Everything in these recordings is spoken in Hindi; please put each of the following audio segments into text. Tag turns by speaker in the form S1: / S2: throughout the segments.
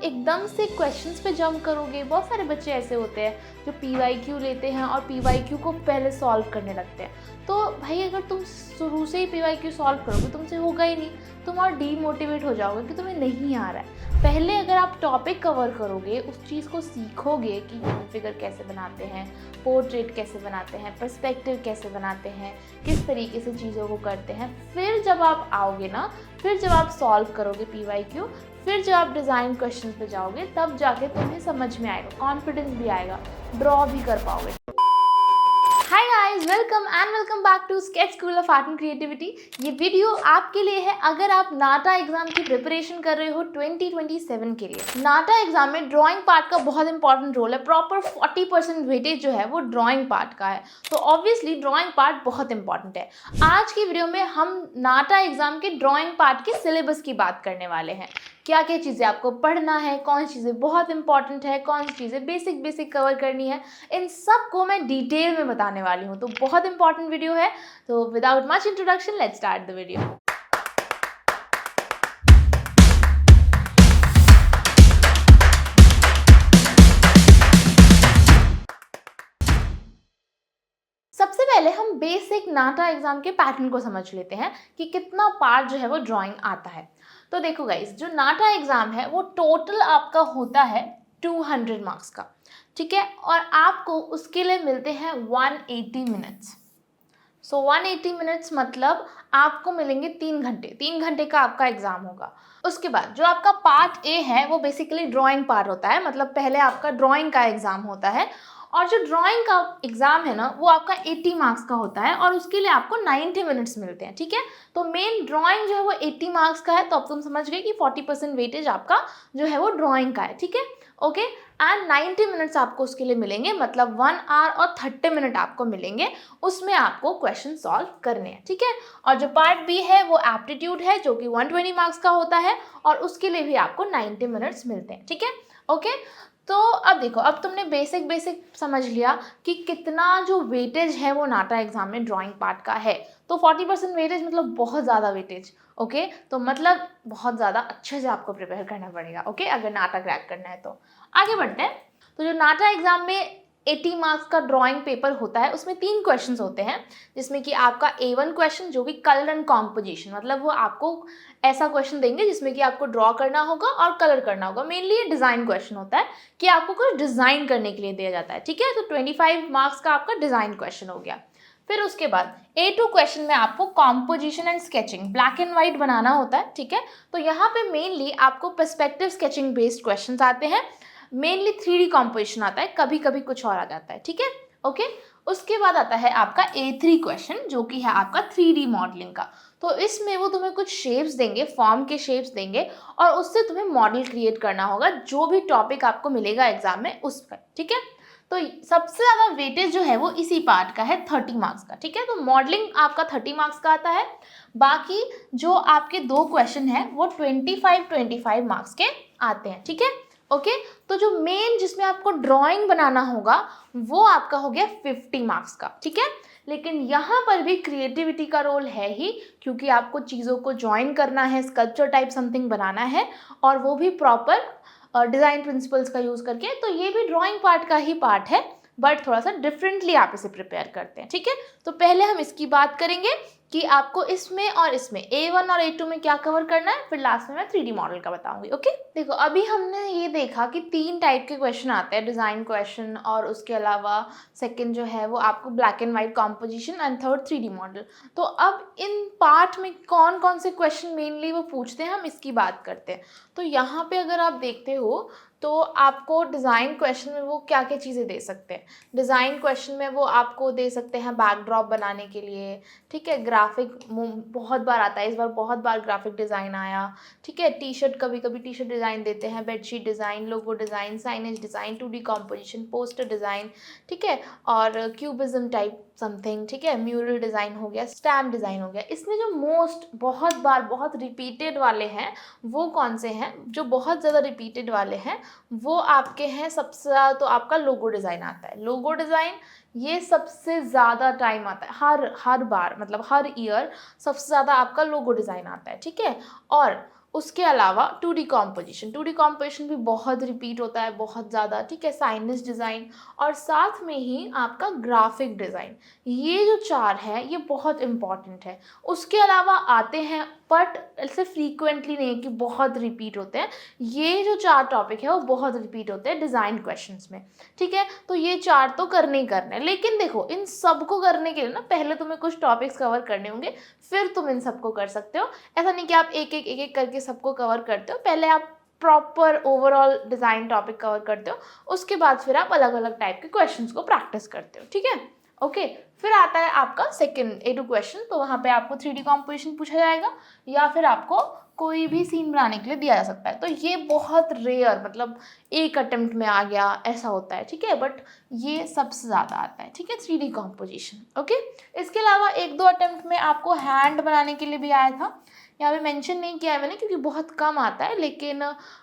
S1: एकदम से क्वेश्चंस पे जंप करोगे, बहुत सारे बच्चे ऐसे होते हैं जो PYQ लेते हैं और PYQ को पहले सॉल्व करने लगते हैं। तो भाई अगर तुम शुरू से ही PYQ सॉल्व करोगे तुमसे होगा ही नहीं, तुम और डीमोटिवेट हो जाओगे कि तुम्हें नहीं आ रहा है। पहले अगर आप टॉपिक कवर करोगे, उस चीज़ को सीखोगे कि ह्यूमन फिगर कैसे बनाते हैं, पोर्ट्रेट कैसे बनाते हैं, पर्सपेक्टिव कैसे बनाते हैं, किस तरीके से चीज़ों को करते हैं, फिर जब आप आओगे ना, फिर जब आप सॉल्व करोगे PYQ, फिर जब आप डिज़ाइन क्वेश्चन पे जाओगे, तब जाके तुम्हें समझ में आएगा, कॉन्फिडेंस भी आएगा, ड्रॉ भी कर पाओगे। Hi guys, welcome back to sketch school of art and creativity. ये वीडियो आपके लिए है अगर आप नाटा एग्जाम की प्रिपरेशन कर रहे हो 2027 के लिए। नाटा एग्जाम में ड्राइंग पार्ट का बहुत इंपॉर्टेंट रोल है। प्रॉपर 40% वेटेज जो है वो ड्राइंग पार्ट का है, तो ऑब्वियसली ड्राइंग पार्ट बहुत इंपॉर्टेंट है। आज की वीडियो में हम नाटा एग्जाम के ड्राइंग पार्ट के सिलेबस की बात करने वाले हैं। क्या क्या चीज़ें आपको पढ़ना है, कौन सी चीज़ें बहुत इंपॉर्टेंट है, कौन सी चीज़ें बेसिक कवर करनी है, इन सब को मैं डिटेल में बताने वाली हूँ। तो बहुत इंपॉर्टेंट वीडियो है। तो without much introduction, let's start the video. सबसे पहले हम बेसिक नाटा एग्जाम के पैटर्न को समझ लेते हैं कि कितना पार्ट जो है वो ड्राइंग आता है। तो देखो गाइस, जो नाटा एग्जाम है वो टोटल आपका होता है 200 मार्क्स का, ठीक है, और आपको उसके लिए मिलते हैं 180 मिनट्स। सो 180 मिनट्स मतलब आपको मिलेंगे 3 घंटे का आपका एग्जाम होगा। उसके बाद जो आपका पार्ट ए है वो बेसिकली ड्राइंग पार्ट होता है, मतलब पहले आपका ड्राइंग का एग्जाम होता है, और जो ड्राइंग का एग्जाम है ना वो आपका 80 मार्क्स का होता है और उसके लिए आपको 90 मिनट्स मिलते हैं, ठीक है। तो मेन ड्राइंग जो है वो 80 मार्क्स का है, तो अब तुम समझ गए कि 40% वेटेज आपका जो है वो ड्राइंग का है, ठीक है, ओके। एंड 90 मिनट्स आपको उसके लिए मिलेंगे, मतलब 1 आवर और 30 मिनट आपको मिलेंगे, उसमें आपको क्वेश्चन सॉल्व करने हैं, ठीक है। और जो पार्ट बी है वो एप्टीट्यूड है जो कि 120 मार्क्स का होता है और उसके लिए भी आपको 90 मिनट्स मिलते हैं, ठीक है, ओके। तो अब देखो, अब तुमने बेसिक समझ लिया कि कितना जो वेटेज है वो नाटा एग्जाम में ड्राइंग पार्ट का है। तो 40% वेटेज मतलब बहुत ज़्यादा वेटेज, ओके। तो मतलब बहुत ज़्यादा अच्छे से आपको प्रिपेयर करना पड़ेगा, ओके, अगर नाटा क्रैक करना है तो। आगे बढ़ते हैं। तो जो नाटा एग्जाम में 80 मार्क्स का ड्राइंग पेपर होता है उसमें 3 क्वेश्चंस होते हैं, जिसमें कि आपका A1 क्वेश्चन जो कि कलर एंड कॉम्पोजिशन, मतलब वो आपको ऐसा क्वेश्चन देंगे जिसमें कि आपको ड्रॉ करना होगा और कलर करना होगा। मेनली ये डिज़ाइन क्वेश्चन होता है कि आपको कुछ डिज़ाइन करने के लिए दिया जाता है, ठीक है। तो 25 मार्क्स का आपका डिज़ाइन क्वेश्चन हो गया। फिर उसके बाद A2 क्वेश्चन में आपको composition and sketching, black and white बनाना होता है, ठीक है। तो यहाँ पे मेनली आपको पर्सपेक्टिव स्केचिंग बेस्ड क्वेश्चन आते हैं, मेनली 3D कॉम्पोजिशन आता है, कभी कभी कुछ और आ जाता है, ठीक है, ओके। उसके बाद आता है आपका A3 क्वेश्चन जो कि है आपका 3D मॉडलिंग का। तो इसमें वो तुम्हें कुछ शेप्स देंगे, फॉर्म के शेप्स देंगे और उससे तुम्हें मॉडल क्रिएट करना होगा, जो भी टॉपिक आपको मिलेगा एग्जाम में उस पर, ठीक है। तो सबसे ज़्यादा वेटेज जो है वो इसी पार्ट का है, 30 मार्क्स का, ठीक है। तो मॉडलिंग आपका 30 मार्क्स का आता है, बाकी जो आपके 2 क्वेश्चन हैं वो 25 मार्क्स के आते हैं, ठीक है, ओके। तो जो मेन जिसमें आपको ड्राइंग बनाना होगा वो आपका हो गया 50 मार्क्स का, ठीक है। लेकिन यहाँ पर भी क्रिएटिविटी का रोल है ही, क्योंकि आपको चीज़ों को ज्वाइन करना है, स्कल्पचर टाइप समथिंग बनाना है, और वो भी प्रॉपर डिज़ाइन प्रिंसिपल्स का यूज़ करके। तो ये भी ड्राइंग पार्ट का ही पार्ट है, बट थोड़ा सा डिफरेंटली आप इसे प्रिपेयर करते हैं, ठीक है। तो पहले हम इसकी बात करेंगे कि आपको इसमें और इसमें A1 और A2 में क्या कवर करना है, फिर लास्ट में मैं 3D मॉडल का बताऊंगी, ओके। देखो, अभी हमने ये देखा कि 3 टाइप के क्वेश्चन आते हैं, डिज़ाइन क्वेश्चन, और उसके अलावा सेकंड जो है वो आपको black and white composition, and third 3D model. तो अब इन पार्ट में कौन कौन से क्वेश्चन मेनली वो पूछते हैं, हम इसकी बात करते हैं। तो यहाँ पे अगर आप देखते हो तो आपको डिज़ाइन क्वेश्चन में वो क्या क्या चीज़ें दे सकते हैं। डिज़ाइन क्वेश्चन में वो आपको दे सकते हैं बैकड्रॉप बनाने के लिए, ठीक है, ग्राफिक बहुत बार आता है, इस बार बहुत बार ग्राफिक डिज़ाइन आया, ठीक है। टी शर्ट, कभी कभी टी शर्ट डिज़ाइन देते हैं, बेडशीट डिज़ाइन, लोगो design, signage design, 2D composition, poster design, ठीक है, और क्यूबिज्म टाइप समथिंग, ठीक है, म्यूरल डिज़ाइन हो गया, स्टैम्प डिज़ाइन हो गया। इसमें जो मोस्ट बहुत बार बहुत रिपीटेड वाले हैं वो कौन से हैं, जो बहुत ज़्यादा रिपीटेड वाले हैं वो आपके हैं सबसे ज़्यादा, तो आपका लोगो डिज़ाइन आता है। लोगो डिज़ाइन ये सबसे ज़्यादा टाइम आता है, हर बार, मतलब हर ईयर सबसे ज़्यादा आपका लोगो डिज़ाइन आता है, ठीक है। और उसके अलावा 2D कॉम्पोजिशन, 2D कॉम्पोजिशन भी बहुत रिपीट होता है, बहुत ज़्यादा, ठीक है। साइनस डिज़ाइन और साथ में ही आपका ग्राफिक डिज़ाइन, ये जो 4 है ये बहुत इंपॉर्टेंट है। उसके अलावा आते हैं, बट ऐसे फ्रीक्वेंटली नहीं कि बहुत रिपीट होते हैं, ये जो 4 टॉपिक है वो बहुत रिपीट होते हैं डिज़ाइन क्वेश्चंस में, ठीक है। तो ये 4 तो करने ही करने हैं, लेकिन देखो इन सबको करने के लिए ना पहले तुम्हें कुछ टॉपिक्स कवर करने होंगे, फिर तुम इन सबको कर सकते हो। ऐसा नहीं कि आप एक एक करके सबको कवर करते हो, पहले आप proper overall design topic cover करते हो, उसके बाद फिर आप अलग अलग टाइप के क्वेश्चंस को प्रैक्टिस करते हो, ठीक है। ओके, फिर आता है आपका सेकंड A2 क्वेश्चन। तो वहाँ पे आपको 3D कॉम्पोजिशन पूछा जाएगा या फिर आपको कोई भी सीन बनाने के लिए दिया जा सकता है। तो ये बहुत रेयर, मतलब एक अटेम्प्ट में आ गया ऐसा होता है, ठीक है, बट ये सबसे ज़्यादा आता है, ठीक है, 3D कॉम्पोजिशन। ओके, इसके अलावा 1-2 अटेम्प्ट में आपको हैंड बनाने के लिए भी आया था, यहाँ पे मेंशन नहीं किया है मैंने क्योंकि बहुत कम आता है, लेकिन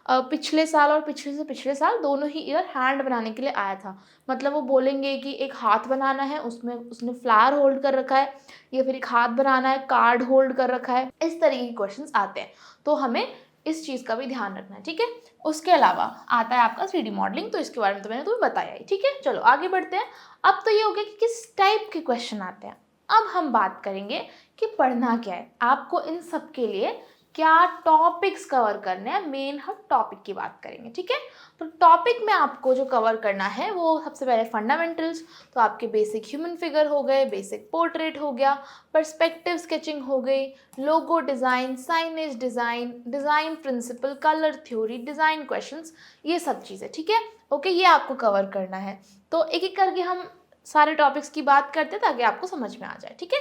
S1: पिछले साल और पिछले से पिछले साल दोनों ही ईयर हैंड बनाने के लिए आया था। मतलब वो बोलेंगे कि एक हाथ बनाना है, उसमें उसने फ्लावर होल्ड कर रखा है, या फिर एक हाथ बनाना है, कार्ड होल्ड कर रखा है, इस तरीके के क्वेश्चंस आते हैं। तो हमें इस चीज़ का भी ध्यान रखना है, ठीक है। उसके अलावा आता है आपका 3D मॉडलिंग, तो इसके बारे में तो मैंने तुम्हें बताया ही, ठीक है। चलो आगे बढ़ते हैं। अब तो ये हो गया कि किस टाइप के क्वेश्चन आते हैं। अब हम बात करेंगे कि पढ़ना क्या है, आपको इन सब के लिए क्या टॉपिक्स कवर करने हैं, मेन हम टॉपिक की बात करेंगे, ठीक है। तो टॉपिक में आपको जो कवर करना है वो सबसे पहले फंडामेंटल्स, तो आपके बेसिक ह्यूमन फिगर हो गए, बेसिक पोर्ट्रेट हो गया, पर्सपेक्टिव स्केचिंग हो गई, logo design, signage design, design principle, colour theory, design questions, ये सब चीज़ें, ठीक है। ओके, ये आपको कवर करना है। तो एक एक करके हम सारे टॉपिक्स की बात करते हैं ताकि आपको समझ में आ जाए, ठीक है।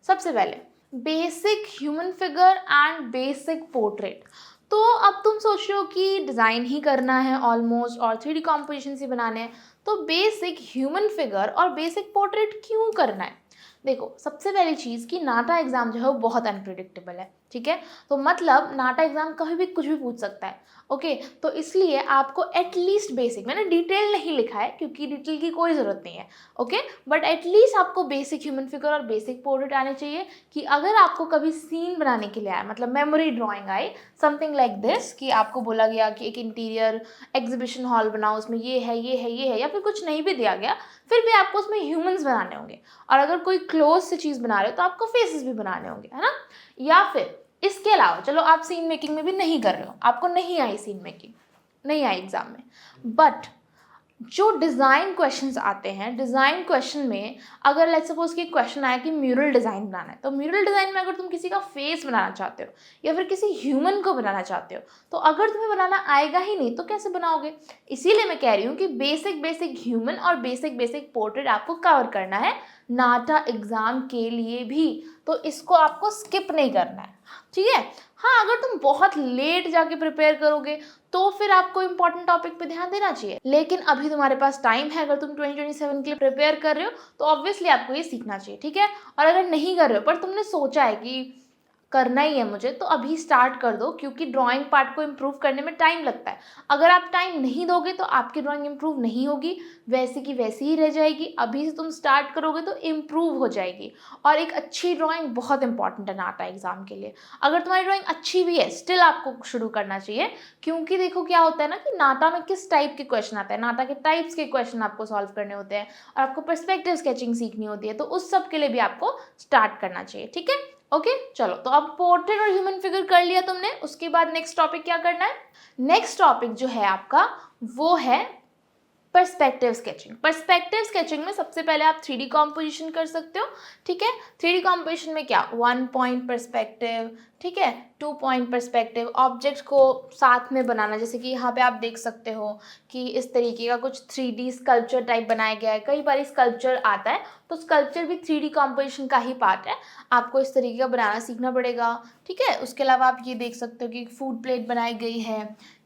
S1: सबसे पहले basic human figure and basic portrait. तो अब तुम सोच रहे हो कि डिज़ाइन ही करना है ऑलमोस्ट और 3D कॉम्पोजिशन ही बनाने हैं, तो बेसिक ह्यूमन फिगर और बेसिक पोर्ट्रेट क्यों करना है। देखो, सबसे पहली चीज़ कि नाटा एग्ज़ाम जो है वो बहुत अनप्रिडिक्टेबल है, ठीक है। तो मतलब नाटा एग्ज़ाम कभी भी कुछ भी पूछ सकता है, ओके। तो इसलिए आपको एटलीस्ट बेसिक, मैंने डिटेल नहीं लिखा है क्योंकि डिटेल की कोई ज़रूरत नहीं है, ओके, बट एटलीस्ट आपको बेसिक ह्यूमन फिगर और बेसिक पोर्ट्रेट आने चाहिए कि अगर आपको कभी सीन बनाने के लिए आए, मतलब memory drawing I, something like this, कि आपको बोला गया कि एक इंटीरियर एग्जीबिशन हॉल बनाओ, उसमें ये है ये है ये है, या फिर कुछ नहीं भी दिया गया फिर भी आपको उसमें ह्यूमंस बनाने होंगे, और अगर कोई क्लोज से चीज़ बना रहे हो तो आपको फेसेस भी बनाने होंगे, है ना। या फिर इसके अलावा चलो आप सीन मेकिंग में भी नहीं कर रहे हो, आपको नहीं आई सीन मेकिंग, नहीं आई एग्जाम में, बट जो डिज़ाइन क्वेश्चंस आते हैं, डिज़ाइन क्वेश्चन में अगर लेट्स सपोज कि क्वेश्चन आया कि म्यूरल डिज़ाइन बनाना है, तो म्यूरल डिज़ाइन में अगर तुम किसी का फेस बनाना चाहते हो या फिर किसी ह्यूमन को बनाना चाहते हो, तो अगर तुम्हें बनाना आएगा ही नहीं तो कैसे बनाओगे। इसीलिए मैं कह रही हूँ कि बेसिक ह्यूमन और बेसिक पोर्ट्रेट आपको कवर करना है नाटा एग्ज़ाम के लिए भी, तो इसको आपको स्किप नहीं करना है, ठीक है। हाँ, अगर तुम बहुत लेट जाके प्रिपेयर करोगे तो फिर आपको इंपॉर्टेंट टॉपिक पे ध्यान देना चाहिए, लेकिन अभी तुम्हारे पास टाइम है, अगर तुम 2027 के लिए प्रिपेयर कर रहे हो तो ऑब्वियसली आपको ये सीखना चाहिए, ठीक है। और अगर नहीं कर रहे हो पर तुमने सोचा है कि करना ही है मुझे, तो अभी स्टार्ट कर दो, क्योंकि ड्राइंग पार्ट को इम्प्रूव करने में टाइम लगता है। अगर आप टाइम नहीं दोगे तो आपकी ड्राइंग इम्प्रूव नहीं होगी, वैसी की वैसी ही रह जाएगी। अभी से तुम स्टार्ट करोगे तो इम्प्रूव हो जाएगी, और एक अच्छी ड्राइंग बहुत इंपॉर्टेंट है नाटा एग्जाम के लिए। अगर तुम्हारी ड्राइंग अच्छी भी है स्टिल आपको शुरू करना चाहिए, क्योंकि देखो क्या होता है ना कि नाटा में किस टाइप के क्वेश्चन आते हैं, नाटा के टाइप्स के क्वेश्चन आपको सॉल्व करने होते हैं, और आपको पर्सपेक्टिव स्केचिंग सीखनी होती है, तो उस सब के लिए भी आपको स्टार्ट करना चाहिए, ठीक है। ओके, चलो, तो अब पोर्ट्रेट और ह्यूमन फिगर कर लिया तुमने, उसके बाद नेक्स्ट टॉपिक क्या करना है। नेक्स्ट टॉपिक जो है आपका वो है पर्सपेक्टिव स्केचिंग। पर्सपेक्टिव स्केचिंग में सबसे पहले आप 3D कॉम्पोजिशन कर सकते हो, ठीक है। 3D कॉम्पोजिशन में क्या 1 पॉइंट पर्सपेक्टिव, ठीक है, 2 पॉइंट पर्सपेक्टिव, ऑब्जेक्ट को साथ में बनाना, जैसे कि यहाँ पे आप देख सकते हो कि इस तरीके का कुछ 3D स्कल्पचर टाइप बनाया गया है। कई बार स्कल्पचर आता है तो स्कल्पचर भी 3D कॉम्पोजिशन का ही पार्ट है, आपको इस तरीके का बनाना सीखना पड़ेगा, ठीक है। उसके अलावा आप ये देख सकते हो कि फूड प्लेट बनाई गई है,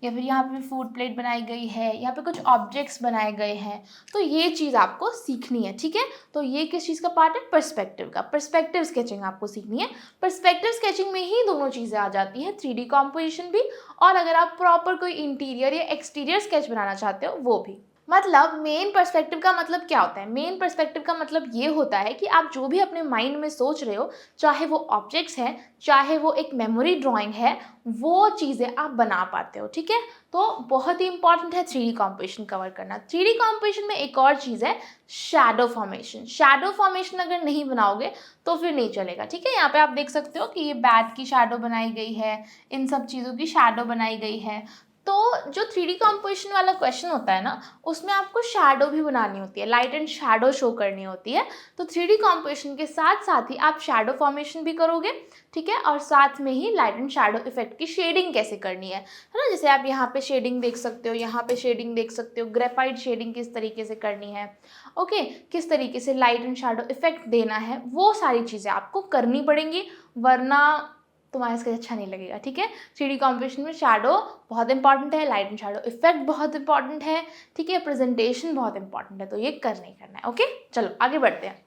S1: या फिर यहाँ पे भी फूड प्लेट बनाई गई है, यहाँ पे कुछ ऑब्जेक्ट्स बनाए गए हैं, तो ये चीज़ आपको सीखनी है, ठीक है। तो ये किस चीज़ का पार्ट है, पर्सपेक्टिव का। पर्सपेक्टिव स्केचिंग आपको सीखनी है। पर्सपेक्टिव स्केचिंग में ही दोनों चीज़ें आ जाती हैं, 3D कॉम्पोजिशन भी, और अगर आप प्रॉपर कोई इंटीरियर या एक्सटीरियर स्केच बनाना चाहते हो वो भी। मतलब मेन पर्सपेक्टिव का मतलब क्या होता है? मेन पर्सपेक्टिव का मतलब ये होता है कि आप जो भी अपने माइंड में सोच रहे हो, चाहे वो ऑब्जेक्ट्स हैं, चाहे वो एक मेमोरी ड्राइंग है, वो चीज़ें आप बना पाते हो, ठीक है? तो बहुत ही इंपॉर्टेंट है 3D कॉम्पोजिशन कवर करना। 3D कॉम्पोजिशन में एक और चीज़ है शैडो फॉर्मेशन। शैडो फॉर्मेशन अगर नहीं बनाओगे तो फिर नहीं चलेगा, ठीक है? यहाँ पे आप देख सकते हो कि ये बैट की शैडो बनाई गई है, इन सब चीज़ों की शैडो बनाई गई है। तो जो 3D कॉम्पोजिशन वाला क्वेश्चन होता है ना, उसमें आपको शैडो भी बनानी होती है, लाइट एंड शैडो शो करनी होती है। तो 3D कॉम्पोजिशन के साथ साथ ही आप शैडो फॉर्मेशन भी करोगे, ठीक है? और साथ में ही लाइट एंड शैडो इफेक्ट की शेडिंग कैसे करनी है ना? जैसे आप यहाँ पे शेडिंग देख सकते हो, यहाँ पे शेडिंग देख सकते हो, ग्रेफाइट शेडिंग किस तरीके से करनी है, ओके? किस तरीके से लाइट एंड शैडो इफेक्ट देना है, वो सारी चीज़ें आपको करनी पड़ेंगी, वरना तुम्हारा स्केच अच्छा नहीं लगेगा, ठीक है? 3D कॉम्पोजिशन में शैडो बहुत इंपॉर्टेंट है, लाइट एंड शैडो इफेक्ट बहुत इंपॉर्टेंट है, ठीक है? प्रेजेंटेशन बहुत इंपॉर्टेंट है, तो ये करना ही करना है, ओके? चलो आगे बढ़ते हैं।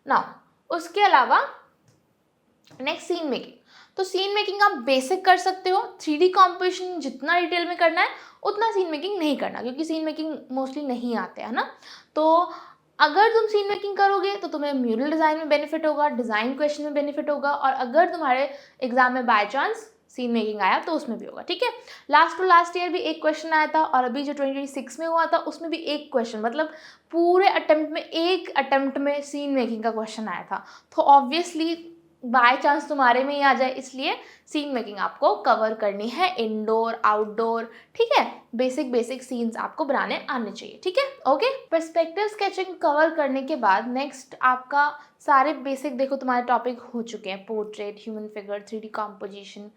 S1: नाउ उसके अलावा नेक्स्ट सीन मेकिंग। तो सीन मेकिंग आप बेसिक कर सकते हो। 3D कॉम्पोजिशन जितना डिटेल में करना है उतना सीन मेकिंग नहीं करना, क्योंकि सीन मेकिंग मोस्टली नहीं आते है ना। तो अगर तुम सीन मेकिंग करोगे तो तुम्हें म्यूरल डिज़ाइन में बेनिफिट होगा, डिज़ाइन क्वेश्चन में बेनिफिट होगा, और अगर तुम्हारे एग्जाम में बाय चांस सीन मेकिंग आया तो उसमें भी होगा, ठीक है? लास्ट टू लास्ट ईयर भी एक क्वेश्चन आया था, और अभी जो 2026 में हुआ था उसमें भी एक क्वेश्चन, मतलब पूरे अटेम्प्ट में एक अटेम्प्ट में सीन मेकिंग का क्वेश्चन आया था। तो ऑब्वियसली बाय चांस तुम्हारे में ही आ जाए, इसलिए सीन मेकिंग आपको कवर करनी है, इंडोर आउटडोर, ठीक है? बेसिक बेसिक सीन्स आपको बनाने आने चाहिए, ठीक है? ओके, पर्सपेक्टिव स्केचिंग कवर करने के बाद नेक्स्ट आपका सारे बेसिक, देखो तुम्हारे टॉपिक हो चुके हैं, portrait, human figure, 3D composition,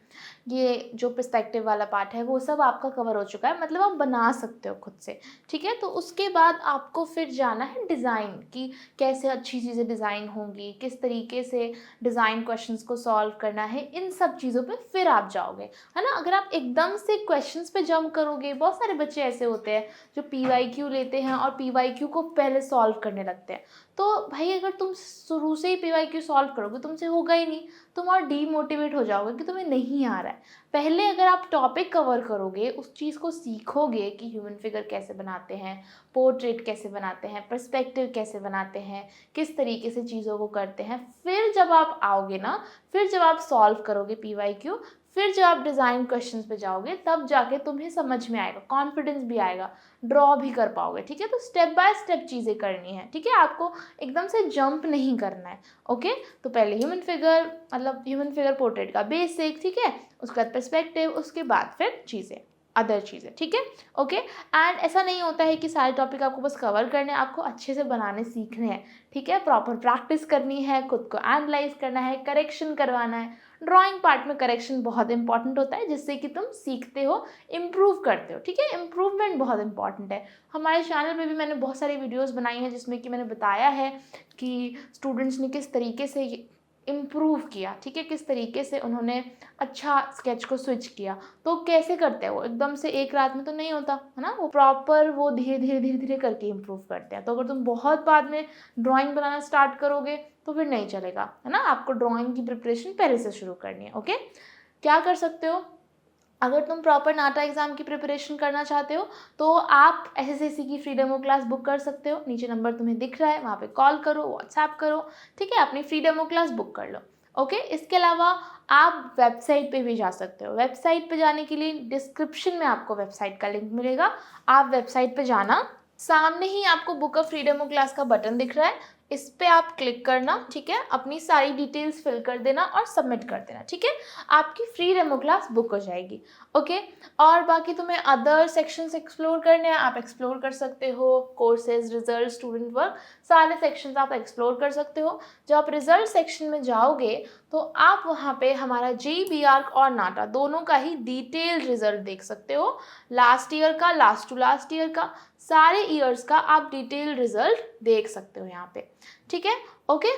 S1: ये जो पर्सपेक्टिव वाला पार्ट है वो सब आपका कवर हो चुका है, मतलब आप बना सकते हो खुद से, ठीक है? तो उसके बाद आपको फिर जाना है डिज़ाइन, कि कैसे अच्छी चीज़ें डिज़ाइन होंगी, किस तरीके से डिज़ाइन क्वेश्चंस को सॉल्व करना है, इन सब चीज़ों पे फिर आप जाओगे, है ना? अगर आप एकदम से क्वेश्चंस पे जंप करोगे, बहुत सारे बच्चे ऐसे होते हैं जो PYQ लेते हैं और PYQ को पहले सॉल्व करने लगते हैं। तो भाई अगर तुम शुरू से ही PYQ सॉल्व करोगे तुमसे होगा ही नहीं, तुम और डीमोटिवेट हो जाओगे कि तुम्हें नहीं आ रहा है। पहले अगर आप टॉपिक कवर करोगे, उस चीज़ को सीखोगे कि ह्यूमन फिगर कैसे बनाते हैं, पोर्ट्रेट कैसे बनाते हैं, पर्सपेक्टिव कैसे बनाते हैं, किस तरीके से चीज़ों को करते हैं, फिर जब आप आओगे ना, फिर जब आप सॉल्व करोगे PYQ, फिर जब आप डिज़ाइन क्वेश्चंस पे जाओगे, तब जाके तुम्हें समझ में आएगा, कॉन्फिडेंस भी आएगा, ड्रॉ भी कर पाओगे, ठीक है? तो स्टेप बाय स्टेप चीज़ें करनी है, ठीक है? आपको एकदम से जंप नहीं करना है, ओके? तो पहले ह्यूमन फिगर, मतलब ह्यूमन फिगर पोर्ट्रेट का बेसिक, ठीक है? उसके बाद पर्सपेक्टिव, उसके बाद फिर चीज़ें, अदर चीज़ें, ठीक है? ओके? एंड ऐसा नहीं होता है कि सारे टॉपिक आपको बस कवर करने हैं, आपको अच्छे से बनाने सीखने हैं, ठीक है? प्रॉपर प्रैक्टिस करनी है, खुद को एनालाइज करना है, करेक्शन करवाना है। ड्राइंग पार्ट में करेक्शन बहुत इंपॉर्टेंट होता है, जिससे कि तुम सीखते हो, इम्प्रूव करते हो, ठीक है? इम्प्रूवमेंट बहुत इंपॉर्टेंट है। हमारे चैनल पे भी मैंने बहुत सारी वीडियोस बनाई हैं जिसमें कि मैंने बताया है कि स्टूडेंट्स ने किस तरीके से इम्प्रूव किया, ठीक है? किस तरीके से उन्होंने अच्छा स्केच को स्विच किया। तो कैसे करते हैं वो, एकदम से एक रात में तो नहीं होता है ना, वो प्रॉपर वो धीरे धीरे धीरे धीरे करके इम्प्रूव करते हैं। तो अगर तुम बहुत बाद में ड्राइंग बनाना स्टार्ट करोगे तो फिर नहीं चलेगा, है ना? आपको ड्राइंग की प्रिपरेशन पहले से शुरू करनी है, ओके? क्या कर सकते हो, अगर तुम प्रॉपर नाटा एग्जाम की प्रिपरेशन करना चाहते हो तो आप SSC की फ्री डेमो क्लास बुक कर सकते हो। नीचे नंबर तुम्हें दिख रहा है, वहाँ पे कॉल करो, व्हाट्सएप करो, ठीक है? अपनी फ्री डेमो क्लास बुक कर लो, ओके? इसके अलावा आप वेबसाइट पे भी जा सकते हो। वेबसाइट पे जाने के लिए डिस्क्रिप्शन में आपको वेबसाइट का लिंक मिलेगा, आप वेबसाइट पे जाना, सामने ही आपको book a free demo class का बटन दिख रहा है, इस पे आप क्लिक करना, ठीक है? अपनी सारी डिटेल्स फिल कर देना और सबमिट कर देना, ठीक है? आपकी फ्री डेमो क्लास बुक हो जाएगी, ओके? और बाकी तुम्हें अदर सेक्शंस एक्सप्लोर करने हैं, आप एक्सप्लोर कर सकते हो, कोर्सेज, रिजल्ट, स्टूडेंट वर्क, सारे सेक्शंस आप एक्सप्लोर कर सकते हो। जब आप रिजल्ट सेक्शन में जाओगे तो आप वहाँ पे हमारा JEE आर्क और नाटा दोनों का ही डिटेल्ड रिजल्ट देख सकते हो, लास्ट ईयर का, लास्ट टू लास्ट ईयर का, सारे ईयर्स का आप डिटेल रिजल्ट देख सकते हो यहाँ पे, ठीक है? ओके?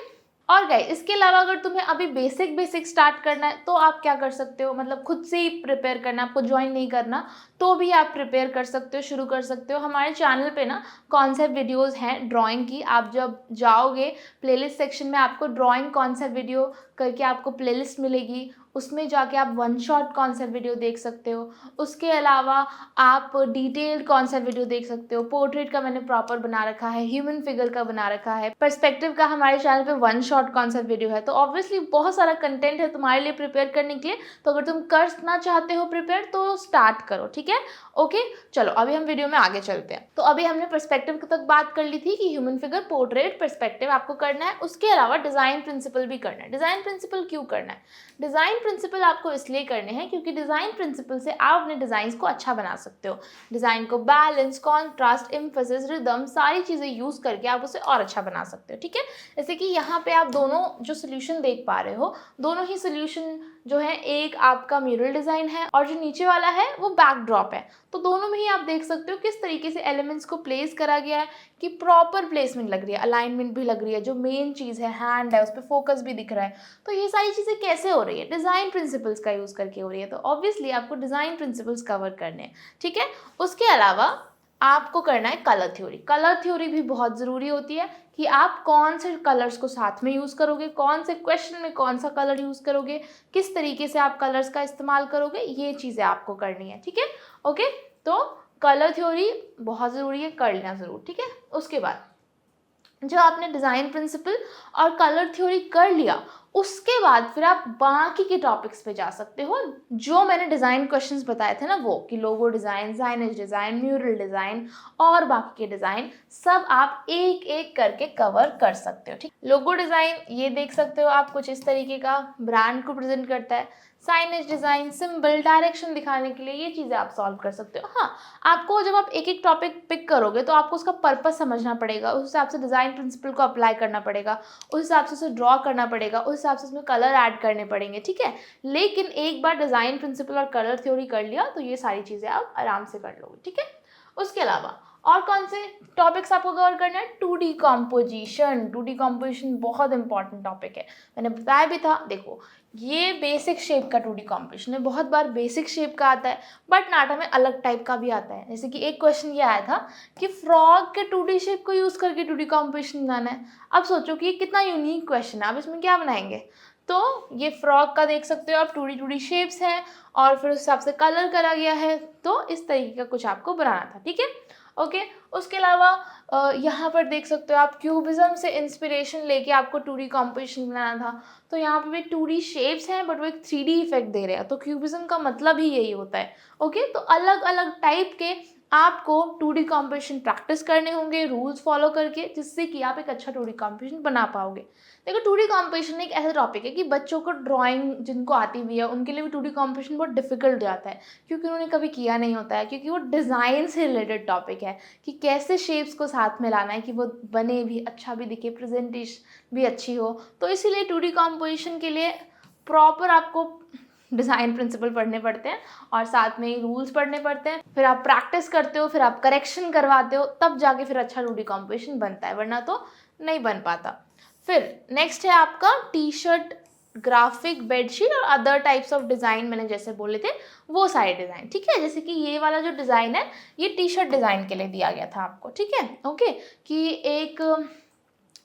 S1: और गाइस इसके अलावा अगर तुम्हें अभी बेसिक स्टार्ट करना है तो आप क्या कर सकते हो, मतलब खुद से ही प्रिपेयर करना, आपको ज्वाइन नहीं करना तो भी आप प्रिपेयर कर सकते हो, शुरू कर सकते हो। हमारे चैनल पे ना कॉन्सेप्ट वीडियोस हैं ड्राइंग की, आप जब जाओगे प्लेलिस्ट सेक्शन में आपको ड्राइंग कॉन्सेप्ट वीडियो करके आपको प्लेलिस्ट मिलेगी, उसमें जाके आप वन शॉट कॉन्सेप्ट वीडियो देख सकते हो। उसके अलावा आप डिटेल्ड कॉन्सेप्ट वीडियो देख सकते हो। पोर्ट्रेट का मैंने प्रॉपर बना रखा है, ह्यूमन फिगर का बना रखा है, पर्सपेक्टिव का हमारे चैनल पे वन शॉट कॉन्सेप्ट वीडियो है। तो ऑब्वियसली बहुत सारा कंटेंट है तुम्हारे लिए प्रिपेयर करने के लिए। तो अगर तुम करना चाहते हो प्रिपेयर तो स्टार्ट करो, ठीक है। ओके, चलो अभी हम वीडियो में आगे चलते हैं। तो अभी हमने पर्सपेक्टिव तक बात कर ली थी कि ह्यूमन फिगर, पोर्ट्रेट, पर्सपेक्टिव आपको करना है। उसके अलावा डिजाइन प्रिंसिपल भी करना है। डिजाइन प्रिंसिपल क्यों करना है? डिजाइन प्रिंसिपल आपको इसलिए करने हैं क्योंकि डिजाइन प्रिंसिपल से आप अपने डिजाइन को अच्छा बना सकते हो। डिजाइन को बैलेंस, कॉन्ट्रास्ट, एम्फेसिस, रिदम सारी चीजें यूज करके आप उसे और अच्छा बना सकते हो, ठीक है। जैसे कि यहाँ पे आप दोनों जो सोल्यूशन देख पा रहे हो, दोनों ही सोल्यूशन जो है, एक आपका म्यूरल डिजाइन है और जो नीचे वाला है वो बैकड्रॉप है। तो दोनों में ही आप देख सकते हो किस तरीके से एलिमेंट्स को प्लेस करा गया है, कि प्रॉपर प्लेसमेंट लग रही है, अलाइनमेंट भी लग रही है, जो मेन चीज़ है हैंड है उस पर फोकस भी दिख रहा है। तो ये सारी चीज़ें कैसे हो रही है? डिज़ाइन प्रिंसिपल्स का यूज़ करके हो रही है। तो ऑब्वियसली आपको डिज़ाइन प्रिंसिपल्स कवर करने हैं, ठीक है। उसके अलावा आपको करना है कलर थ्योरी। कलर थ्योरी भी बहुत ज़रूरी होती है कि आप कौन से कलर्स को साथ में यूज़ करोगे, कौन से क्वेश्चन में कौन सा कलर यूज़ करोगे, किस तरीके से आप कलर्स का इस्तेमाल करोगे, ये चीज़ें आपको करनी है, ठीक है। ओके, तो कलर थ्योरी बहुत ज़रूरी है, कर लेना ज़रूर, ठीक है। उसके बाद जो आपने डिज़ाइन प्रिंसिपल और कलर थ्योरी कर लिया, उसके बाद फिर आप बाकी के टॉपिक्स पे जा सकते हो जो मैंने डिज़ाइन क्वेश्चंस बताए थे ना, वो कि लोगो design, signage design, mural design और बाकी के डिज़ाइन सब आप एक एक करके कवर कर सकते हो, ठीक। लोगो डिज़ाइन ये देख सकते हो आप, कुछ इस तरीके का ब्रांड को प्रेजेंट करता है। साइनेज डिज़ाइन सिंबल, डायरेक्शन दिखाने के लिए ये चीज़ें आप सॉल्व कर सकते हो। हाँ, आपको जब आप एक एक टॉपिक पिक करोगे तो आपको उसका पर्पस समझना पड़ेगा, उस हिसाब से डिज़ाइन प्रिंसिपल को अप्लाई करना पड़ेगा, उस हिसाब से उसे ड्रॉ करना पड़ेगा, उस हिसाब से उसमें कलर ऐड करने पड़ेंगे, ठीक है। लेकिन एक बार डिज़ाइन प्रिंसिपल और कलर थ्योरी कर लिया तो ये सारी चीज़ें आप आराम से कर लोगे, ठीक है। उसके अलावा और कौन से टॉपिक्स आपको कवर करना है? 2D composition. 2D कॉम्पोजिशन बहुत इंपॉर्टेंट टॉपिक है, मैंने बताया भी था। देखो, ये बेसिक शेप का 2D कॉम्पोजिशन है। बहुत बार बेसिक शेप का आता है, बट नाटा में अलग टाइप का भी आता है। जैसे कि एक क्वेश्चन ये आया था कि फ्रॉग के 2D शेप को यूज़ करके 2D कॉम्पोजिशन बनाना है। अब सोचो कि ये कितना यूनिक क्वेश्चन है, आप इसमें क्या बनाएंगे? तो ये फ्रॉग का देख सकते हो आप, 2D शेप्स हैं और फिर उस हिसाब से कलर करा गया है। तो इस तरीके का कुछ आपको बनाना था, ठीक है। ओके, उसके अलावा यहाँ पर देख सकते हो आप, क्यूबिज्म से इंस्पिरेशन लेके आपको 2D कॉम्पोजिशन बनाना था। तो यहाँ पे भी 2D शेप्स हैं बट वो एक 3D इफेक्ट दे रहे हैं। तो क्यूबिज्म का मतलब ही यही होता है। ओके, तो अलग अलग टाइप के आपको 2D कॉम्पोजिशन प्रैक्टिस करने होंगे रूल्स फॉलो करके, जिससे कि आप एक अच्छा 2D कॉम्पोजिशन बना पाओगे। देखो, 2D कॉम्पोजिशन एक ऐसा टॉपिक है कि बच्चों को ड्राइंग जिनको आती हुई है उनके लिए भी 2D कॉम्पोजिशन बहुत डिफिकल्ट जाता है, क्योंकि उन्होंने कभी किया नहीं होता है, क्योंकि वो डिज़ाइन से रिलेटेड टॉपिक है कि कैसे शेप्स को साथ में लाना है कि वो बने भी, अच्छा भी दिखे, प्रेजेंटेशन भी अच्छी हो। तो इसीलिए 2D कॉम्पोजिशन के लिए प्रॉपर आपको डिज़ाइन प्रिंसिपल पढ़ने पड़ते हैं और साथ में ही रूल्स पढ़ने पड़ते हैं। फिर आप प्रैक्टिस करते हो, फिर आप करेक्शन करवाते हो, तब जाके फिर अच्छा 2D कॉम्पोजिशन बनता है, वरना तो नहीं बन पाता। फिर नेक्स्ट है आपका टी शर्ट, ग्राफिक, बेडशीट और अदर टाइप्स ऑफ डिज़ाइन। मैंने जैसे बोले थे वो सारे डिज़ाइन, ठीक है। जैसे कि ये वाला जो डिज़ाइन है ये टी शर्ट डिज़ाइन के लिए दिया गया था आपको, ठीक है। ओके, कि एक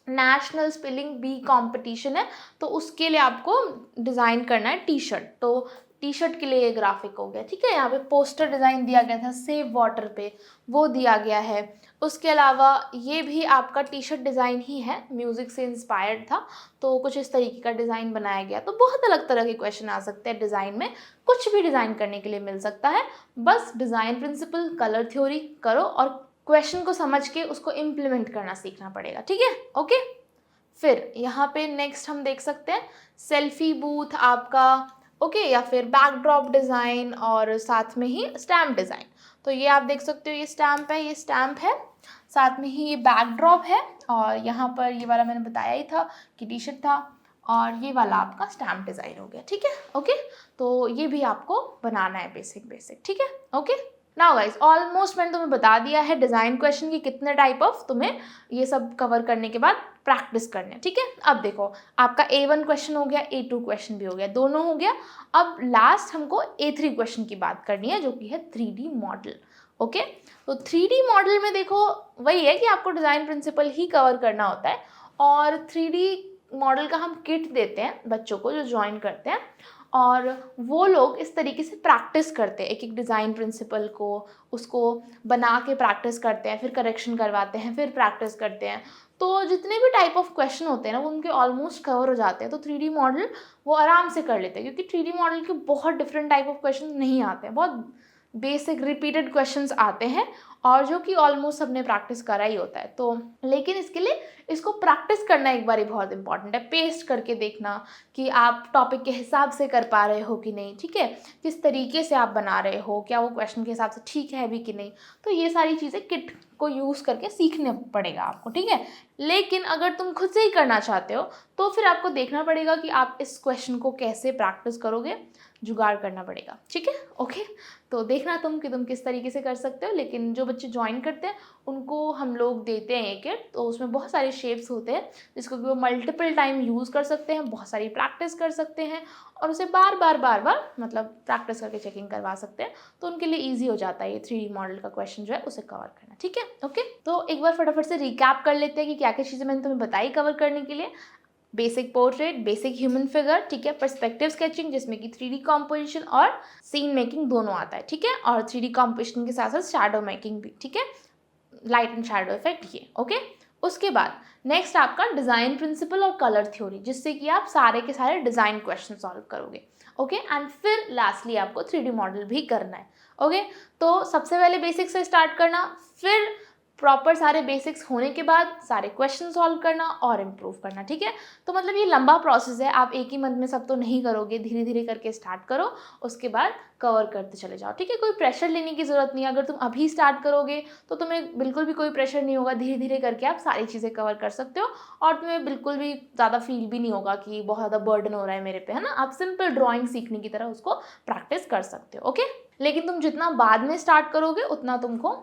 S1: नेशनल स्पेलिंग बी कंपटीशन है, तो उसके लिए आपको डिज़ाइन करना है टी शर्ट। तो टी शर्ट के लिए ये ग्राफिक हो गया, ठीक है। यहाँ पे पोस्टर डिज़ाइन दिया गया था सेव वाटर पे, वो दिया गया है। उसके अलावा ये भी आपका टी शर्ट डिज़ाइन ही है, म्यूज़िक से इंस्पायर्ड था, तो कुछ इस तरीके का डिज़ाइन बनाया गया। तो बहुत अलग तरह के क्वेश्चन आ सकते हैं डिज़ाइन में, कुछ भी डिज़ाइन करने के लिए मिल सकता है। बस डिज़ाइन प्रिंसिपल, कलर थ्योरी करो और क्वेश्चन को समझ के उसको इम्प्लीमेंट करना सीखना पड़ेगा, ठीक है। ओके, फिर यहाँ पे नेक्स्ट हम देख सकते हैं सेल्फी बूथ आपका, ओके, या फिर बैकड्रॉप डिज़ाइन और साथ में ही स्टैम्प डिज़ाइन। तो ये आप देख सकते हो, ये स्टैम्प है, ये स्टैम्प है, साथ में ही ये बैकड्रॉप है और यहाँ पर ये वाला मैंने बताया ही था कि टी शर्ट था और ये वाला आपका स्टैम्प डिज़ाइन हो गया, ठीक है। ओके, तो ये भी आपको बनाना है बेसिक, ठीक है। ओके, नाउ गाइस, ऑलमोस्ट मैंने तुम्हें बता दिया है डिज़ाइन क्वेश्चन की कितने टाइप ऑफ तुम्हें ये सब कवर करने के बाद प्रैक्टिस करने, ठीक है। अब देखो, आपका A1 क्वेश्चन हो गया, A2 क्वेश्चन भी हो गया, दोनों हो गया। अब लास्ट हमको A3 क्वेश्चन की बात करनी है, जो कि है 3D मॉडल। ओके, तो 3D मॉडल में देखो वही है कि आपको डिज़ाइन प्रिंसिपल ही कवर करना होता है और 3D मॉडल का हम किट देते हैं बच्चों को जो ज्वाइन करते हैं। और वो लोग इस तरीके से प्रैक्टिस करते हैं एक एक डिज़ाइन प्रिंसिपल को, उसको बना के प्रैक्टिस करते हैं, फिर करेक्शन करवाते हैं, फिर प्रैक्टिस करते हैं। तो जितने भी टाइप ऑफ क्वेश्चन होते हैं ना वो उनके ऑलमोस्ट कवर हो जाते हैं। तो 3D मॉडल वो आराम से कर लेते हैं, क्योंकि 3D मॉडल के बहुत डिफरेंट टाइप ऑफ क्वेश्चन नहीं आते हैं, बहुत बेसिक रिपीटेड क्वेश्चंस आते हैं और जो कि ऑलमोस्ट सबने प्रैक्टिस करा ही होता है। तो लेकिन इसके लिए इसको प्रैक्टिस करना एक बार ही बहुत इंपॉर्टेंट है, पेस्ट करके देखना कि आप टॉपिक के हिसाब से कर पा रहे हो कि नहीं, ठीक है, किस तरीके से आप बना रहे हो, क्या वो क्वेश्चन के हिसाब से ठीक है भी कि नहीं। तो ये सारी चीज़ें किट को यूज़ करके सीखने पड़ेगा आपको, ठीक है। लेकिन अगर तुम खुद से ही करना चाहते हो तो फिर आपको देखना पड़ेगा कि आप इस क्वेश्चन को कैसे प्रैक्टिस करोगे, जुगाड़ करना पड़ेगा, ठीक है, ओके। तो देखना तुम कि तुम किस तरीके से कर सकते हो। लेकिन जो बच्चे ज्वाइन करते हैं उनको हम लोग देते हैं एक किट, तो उसमें बहुत सारे शेप्स होते हैं जिसको कि वो मल्टीपल टाइम यूज़ कर सकते हैं, बहुत सारी प्रैक्टिस कर सकते हैं और उसे बार बार मतलब प्रैक्टिस करके चेकिंग करवा सकते हैं। तो उनके लिए ईजी हो जाता है ये 3D मॉडल का क्वेश्चन जो है उसे कवर करना, ठीक है, ओके। तो एक बार फटाफट से रिकैप कर लेते हैं कि क्या क्या चीज़ें मैंने तुम्हें बताई कवर करने के लिए। Basic portrait, basic human figure, ठीक है, पर्सपेक्टिव स्केचिंग जिसमें कि 3D कॉम्पोजिशन और सीन मेकिंग दोनों आता है, ठीक है, और 3D कॉम्पोजिशन के साथ साथ शैडो मेकिंग भी, ठीक है, लाइट एंड शैडो इफेक्ट ये, ओके। उसके बाद नेक्स्ट आपका डिज़ाइन प्रिंसिपल और कलर थ्योरी, जिससे कि आप सारे के सारे डिज़ाइन क्वेश्चन सॉल्व करोगे, ओके। एंड फिर लास्टली आपको 3D मॉडल भी करना है, ओके। तो सबसे पहले बेसिक से स्टार्ट करना, फिर प्रॉपर सारे बेसिक्स होने के बाद सारे क्वेश्चन सॉल्व करना और इम्प्रूव करना, ठीक है। तो मतलब ये लंबा प्रोसेस है, आप एक ही मंथ में सब तो नहीं करोगे, धीरे धीरे करके स्टार्ट करो, उसके बाद कवर करते चले जाओ, ठीक है। कोई प्रेशर लेने की ज़रूरत नहीं है, अगर तुम अभी स्टार्ट करोगे तो तुम्हें बिल्कुल भी कोई प्रेशर नहीं होगा, धीरे धीरे करके आप सारी चीज़ें कवर कर सकते हो और तुम्हें बिल्कुल भी ज़्यादा फील भी नहीं होगा कि बहुत ज़्यादा बर्डन हो रहा है मेरे पे, है ना। आप सिंपल ड्राइंग सीखने की तरह उसको प्रैक्टिस कर सकते हो, ओके। लेकिन तुम जितना बाद में स्टार्ट करोगे उतना तुमको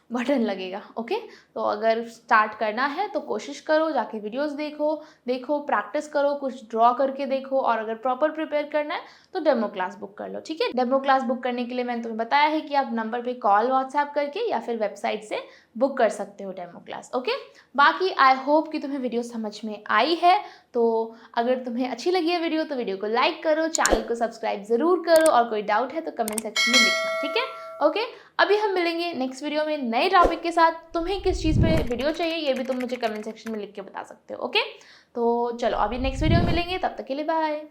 S1: बटन लगेगा, ओके। तो अगर स्टार्ट करना है तो कोशिश करो, जाके वीडियोस देखो प्रैक्टिस करो, कुछ ड्रॉ करके देखो, और अगर प्रॉपर प्रिपेयर करना है तो डेमो क्लास बुक कर लो, ठीक है। डेमो क्लास बुक करने के लिए मैंने तुम्हें बताया है कि आप नंबर पे कॉल व्हाट्सएप करके या फिर वेबसाइट से बुक कर सकते हो डेमो क्लास, ओके। बाकी आई होप कि तुम्हें वीडियो समझ में आई है। तो अगर तुम्हें अच्छी लगी है वीडियो तो वीडियो को लाइक करो, चैनल को सब्सक्राइब ज़रूर करो, और कोई डाउट है तो कमेंट सेक्शन में लिखना, ठीक है, ओके। अभी हम मिलेंगे नेक्स्ट वीडियो में नए टॉपिक के साथ। तुम्हें किस चीज़ पे वीडियो चाहिए ये भी तुम मुझे कमेंट सेक्शन में लिख के बता सकते हो, ओके। तो चलो अभी नेक्स्ट वीडियो में मिलेंगे, तब तक के लिए बाय।